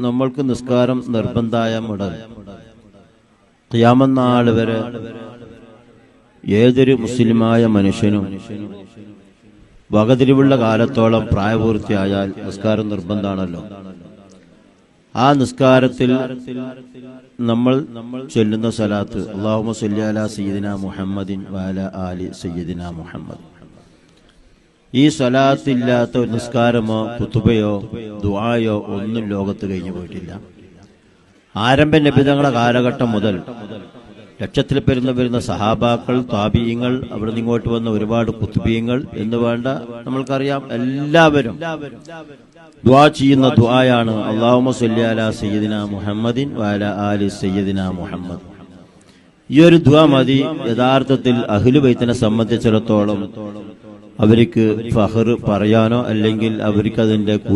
നമ്മൾക്ക് നിസ്കാരം നിർബന്ധമായ മുതൽ ഖിയാമത്ത് നാൾ വരെ ഏതൊരു മുസ്ലിമായ മനുഷ്യനും വകതിരിവുള്ള കാലത്തോളം പ്രായപൂർത്തിയായാൽ നിസ്കാരം നിർബന്ധമാണല്ലോ. ആ നിസ്കാരത്തിൽ നമ്മൾ ചൊല്ലുന്ന സലാത്ത് അല്ലാഹുമ്മ സ്വല്ലി അലാ സയ്യിദിനാ മുഹമ്മദിൻ വഅലാ ആലി സയ്യിദിനാ മുഹമ്മദ്. ഈ സലാത്തില്ലാത്ത ഒരു നിസ്കാരമോ ഖുതുബയോ ദുആയോ ഒന്നും ലോകത്ത് കഴിഞ്ഞു പോയിട്ടില്ല. ആരംഭ നബിതങ്ങളുടെ കാലഘട്ടം മുതൽ ലക്ഷത്തിൽ വരുന്ന സഹാബാക്കൾ, താബിഈങ്ങൾ, അവിടെ നിന്ന് ഇങ്ങോട്ട് വന്ന ഒരുപാട് ഖുതുബീങ്ങൾ എന്ന് വേണ്ട നമ്മൾക്കറിയാം, എല്ലാവരും ദുആ ചെയ്യുന്ന ദുആയാണ് അല്ലാഹുമ്മ സ്വല്ലി അലാ സയ്യിദിനാ മുഹമ്മദിൻ വഅലാ ആലി സയ്യിദിനാ മുഹമ്മദ്. ഈ ഒരു ദുആ മതി യഥാർത്ഥത്തിൽ അഹ്ലു ബൈത്തിനെ സംബന്ധിച്ചിടത്തോളം അവർക്ക് ഫഖർ പറയാനോ അല്ലെങ്കിൽ അവർക്ക് അതിന്റെ